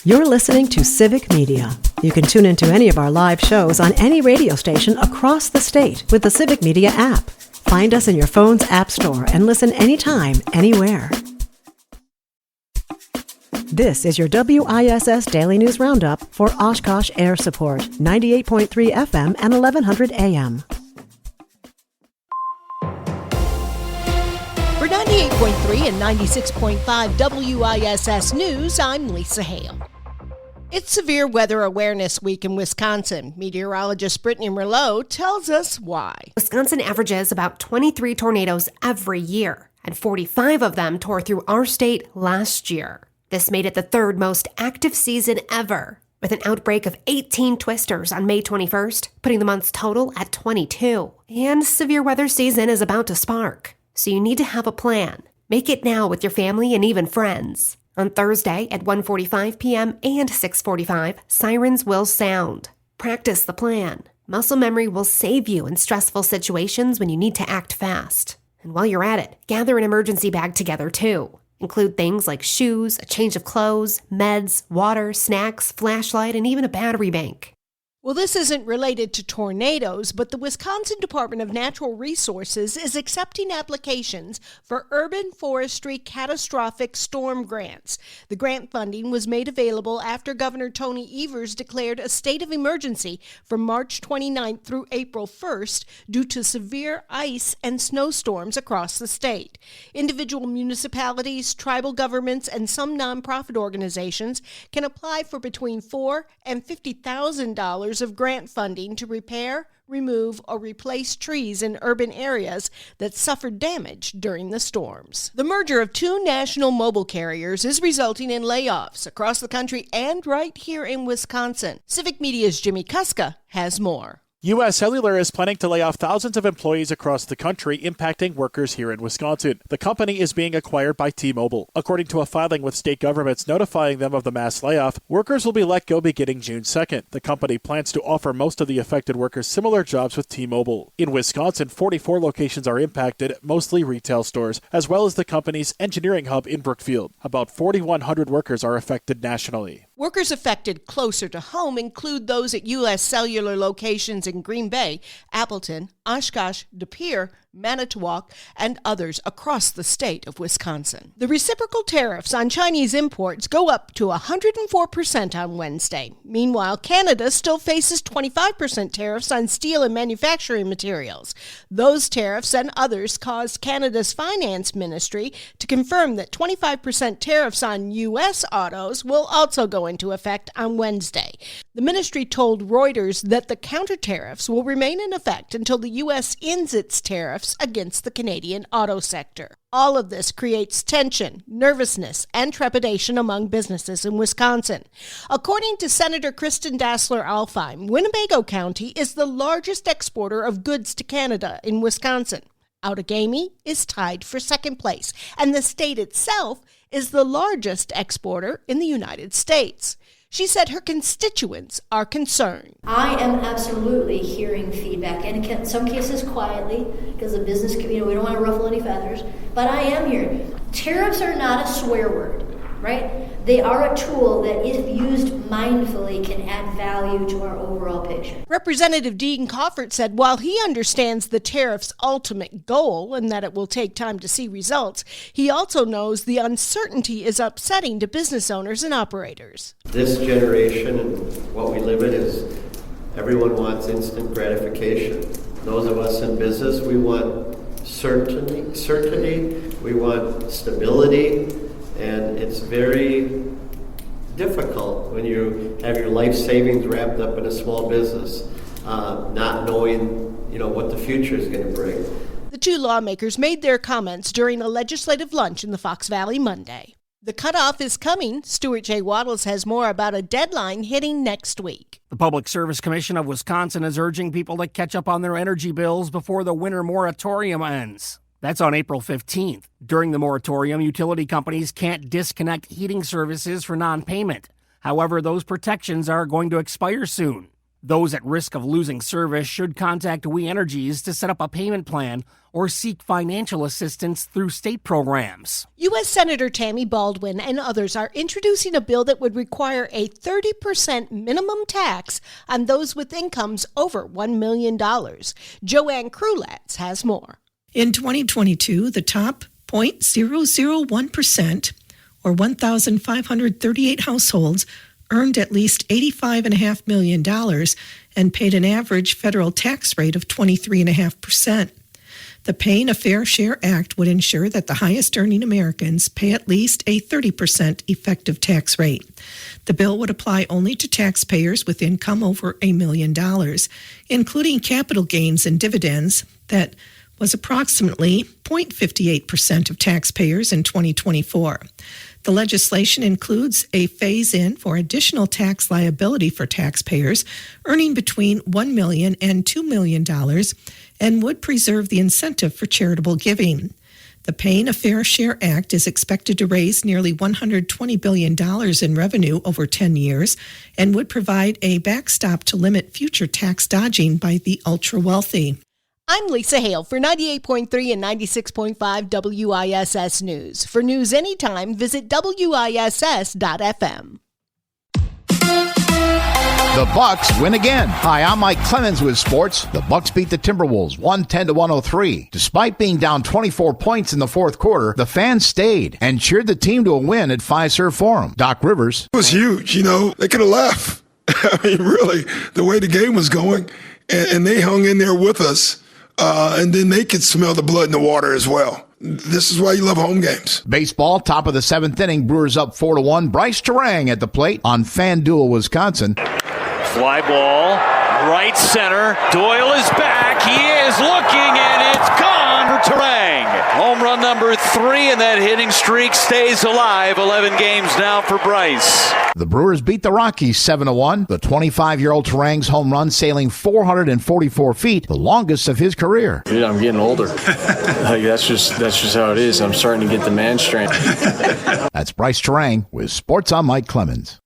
You're listening to Civic Media. You can tune into any of our live shows on any radio station across the state with the Civic Media app. Find us in your phone's app store and listen anytime, anywhere. This is your WISS Daily News Roundup for Oshkosh Air Support, 98.3 FM and 1100 AM. For 98.3 and 96.5 WISS News, I'm Lisa Hale. It's Severe Weather Awareness Week in Wisconsin. Meteorologist Brittany Merlot tells us why. Wisconsin averages about 23 tornadoes every year, and 45 of them tore through our state last year. This made it the third most active season ever, with an outbreak of 18 twisters on May 21st, putting the month's total at 22. And severe weather season is about to spark, so you need to have a plan. Make it now with your family and even friends. On Thursday at 1:45 p.m. and 6:45, sirens will sound. Practice the plan. Muscle memory will save you in stressful situations when you need to act fast. And while you're at it, gather an emergency bag together too. Include things like shoes, a change of clothes, meds, water, snacks, flashlight, and even a battery bank. Well, this isn't related to tornadoes, but the Wisconsin Department of Natural Resources is accepting applications for urban forestry catastrophic storm grants. The grant funding was made available after Governor Tony Evers declared a state of emergency from March 29th through April 1st due to severe ice and snowstorms across the state. Individual municipalities, tribal governments, and some nonprofit organizations can apply for between $4,000 and $50,000 of grant funding to repair, remove, or replace trees in urban areas that suffered damage during the storms. The merger of two national mobile carriers is resulting in layoffs across the country and right here in Wisconsin. Civic Media's Jimmy Kuska has more. U.S. Cellular is planning to lay off thousands of employees across the country, impacting workers here in Wisconsin. The company is being acquired by T-Mobile. According to a filing with state governments notifying them of the mass layoff, workers will be let go beginning June 2nd. The company plans to offer most of the affected workers similar jobs with T-Mobile. In Wisconsin, 44 locations are impacted, mostly retail stores, as well as the company's engineering hub in Brookfield. About 4,100 workers are affected nationally. Workers affected closer to home include those at U.S. Cellular locations in Green Bay, Appleton, Oshkosh, De Pere, Manitowoc, and others across the state of Wisconsin. The reciprocal tariffs on Chinese imports go up to 104% on Wednesday. Meanwhile, Canada still faces 25% tariffs on steel and manufacturing materials. Those tariffs and others caused Canada's finance ministry to confirm that 25% tariffs on U.S. autos will also go into effect on Wednesday. The ministry told Reuters that the counter tariffs will remain in effect until the U.S. ends its tariffs against the Canadian auto sector. All of this creates tension, nervousness, and trepidation among businesses in Wisconsin. According to Senator Kristen Dassler-Alfheim, Winnebago County is the largest exporter of goods to Canada in Wisconsin. Outagamie is tied for second place, and the state itself is the largest exporter in the United States. She said her constituents are concerned. I am absolutely hearing feedback, and in some cases quietly, because the business, we don't want to ruffle any feathers, but I am hearing. Tariffs are not a swear word, right? They are a tool that, if used mindfully, can add value to our overall picture. Representative Dean Coffert said while he understands the tariff's ultimate goal and that it will take time to see results, he also knows the uncertainty is upsetting to business owners and operators. This generation and what we live in is everyone wants instant gratification. Those of us in business, we want certainty, we want stability. And it's very difficult when you have your life savings wrapped up in a small business, not knowing, what the future is going to bring. The two lawmakers made their comments during a legislative lunch in the Fox Valley Monday. The cutoff is coming. Stuart J. Waddles has more about a deadline hitting next week. The Public Service Commission of Wisconsin is urging people to catch up on their energy bills before the winter moratorium ends. That's on April 15th. During the moratorium, utility companies can't disconnect heating services for non-payment. However, those protections are going to expire soon. Those at risk of losing service should contact We Energies to set up a payment plan or seek financial assistance through state programs. U.S. Senator Tammy Baldwin and others are introducing a bill that would require a 30% minimum tax on those with incomes over $1 million. Joanne Krulats has more. In 2022, the top 0.001%, or 1,538 households, earned at least $85.5 million and paid an average federal tax rate of 23.5%. The Paying a Fair Share Act would ensure that the highest earning Americans pay at least a 30% effective tax rate. The bill would apply only to taxpayers with income over $1 million, including capital gains and dividends that was approximately 0.58% of taxpayers in 2024. The legislation includes a phase-in for additional tax liability for taxpayers earning between $1 million and $2 million and would preserve the incentive for charitable giving. The Paying a Fair Share Act is expected to raise nearly $120 billion in revenue over 10 years and would provide a backstop to limit future tax dodging by the ultra-wealthy. I'm Lisa Hale for 98.3 and 96.5 WISS News. For news anytime, visit WISS.FM. The Bucks win again. Hi, I'm Mike Clemens with sports. The Bucks beat the Timberwolves 110-103. Despite being down 24 points in the fourth quarter, the fans stayed and cheered the team to a win at Fiserv Forum. Doc Rivers. It was huge. They could have left. I mean, really, the way the game was going, and they hung in there with us. And then they could smell the blood in the water as well. This is why you love home games. Baseball, top of the seventh inning, Brewers up 4-1. Bryce Terang at the plate on FanDuel, Wisconsin. Fly ball, right center. Doyle is back. He is looking, and it's gone for Terang. Home run number 3, and that hitting streak stays alive. 11 games now for Bryce. The Brewers beat the Rockies 7-1. The 25-year-old Terang's home run sailing 444 feet, the longest of his career. Dude, I'm getting older. That's just how it is. I'm starting to get the man strength. That's Bryce Terang with Sports on Mike Clemens.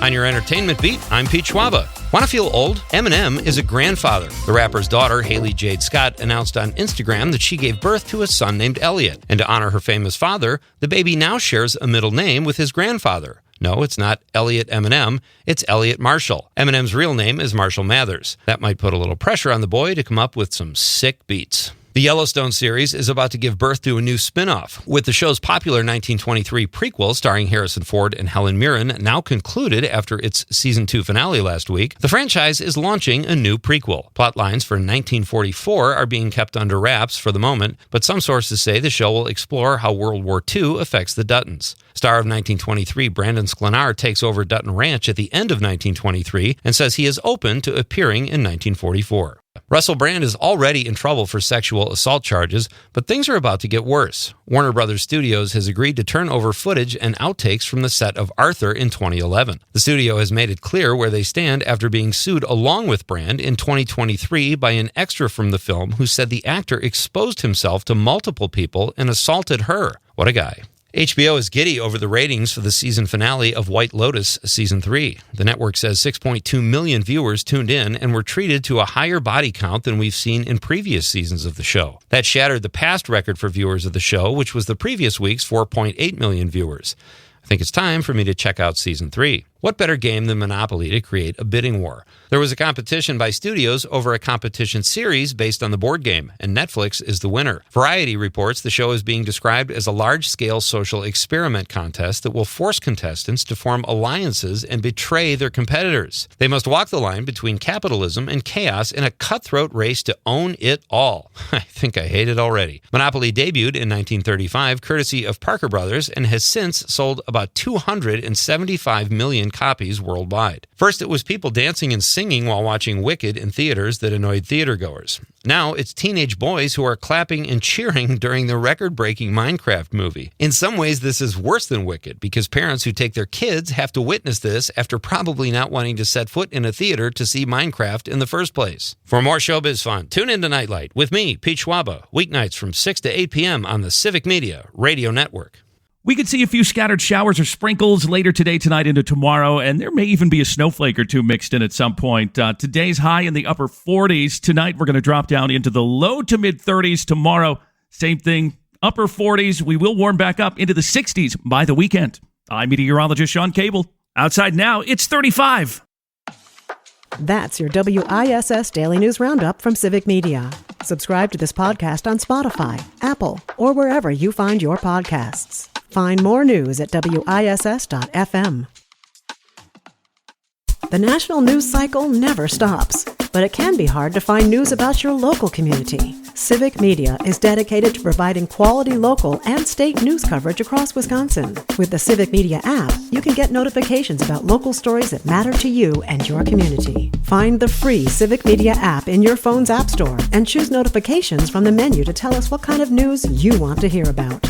On your entertainment beat, I'm Pete Schwaba. Want to feel old? Eminem is a grandfather. The rapper's daughter, Haley Jade Scott, announced on Instagram that she gave birth to a son named Elliot. And to honor her famous father, the baby now shares a middle name with his grandfather. No, it's not Elliot Eminem, it's Elliot Marshall. Eminem's real name is Marshall Mathers. That might put a little pressure on the boy to come up with some sick beats. The Yellowstone series is about to give birth to a new spin-off. With the show's popular 1923 prequel starring Harrison Ford and Helen Mirren now concluded after its season 2 finale last week, the franchise is launching a new prequel. Plot lines for 1944 are being kept under wraps for the moment, but some sources say the show will explore how World War II affects the Duttons. Star of 1923 Brandon Sklenar takes over Dutton Ranch at the end of 1923 and says he is open to appearing in 1944. Russell Brand is already in trouble for sexual assault charges, but things are about to get worse. Warner Brothers Studios has agreed to turn over footage and outtakes from the set of Arthur in 2011. The studio has made it clear where they stand after being sued along with Brand in 2023 by an extra from the film who said the actor exposed himself to multiple people and assaulted her. What a guy. HBO is giddy over the ratings for the season finale of White Lotus Season 3. The network says 6.2 million viewers tuned in and were treated to a higher body count than we've seen in previous seasons of the show. That shattered the past record for viewers of the show, which was the previous week's 4.8 million viewers. I think it's time for me to check out Season 3. What better game than Monopoly to create a bidding war? There was a competition by studios over a competition series based on the board game, and Netflix is the winner. Variety reports the show is being described as a large-scale social experiment contest that will force contestants to form alliances and betray their competitors. They must walk the line between capitalism and chaos in a cutthroat race to own it all. I think I hate it already. Monopoly debuted in 1935, courtesy of Parker Brothers, and has since sold about 275 million copies worldwide. First, it was people dancing and singing while watching Wicked in theaters that annoyed theatergoers. Now, it's teenage boys who are clapping and cheering during the record-breaking Minecraft movie. In some ways, this is worse than Wicked, because parents who take their kids have to witness this after probably not wanting to set foot in a theater to see Minecraft in the first place. For more showbiz fun, tune in to Nightlight with me, Pete Schwaba, weeknights from 6 to 8 p.m. on the Civic Media Radio Network. We could see a few scattered showers or sprinkles later today, tonight, into tomorrow, and there may even be a snowflake or two mixed in at some point. Today's high in the upper 40s. Tonight, we're going to drop down into the low to mid 30s. Tomorrow, same thing, upper 40s. We will warm back up into the 60s by the weekend. I'm meteorologist Sean Cable. Outside now, it's 35. That's your WISS Daily News Roundup from Civic Media. Subscribe to this podcast on Spotify, Apple, or wherever you find your podcasts. Find more news at WISS.FM. The national news cycle never stops, but it can be hard to find news about your local community. Civic Media is dedicated to providing quality local and state news coverage across Wisconsin. With the Civic Media app, you can get notifications about local stories that matter to you and your community. Find the free Civic Media app in your phone's app store and choose notifications from the menu to tell us what kind of news you want to hear about.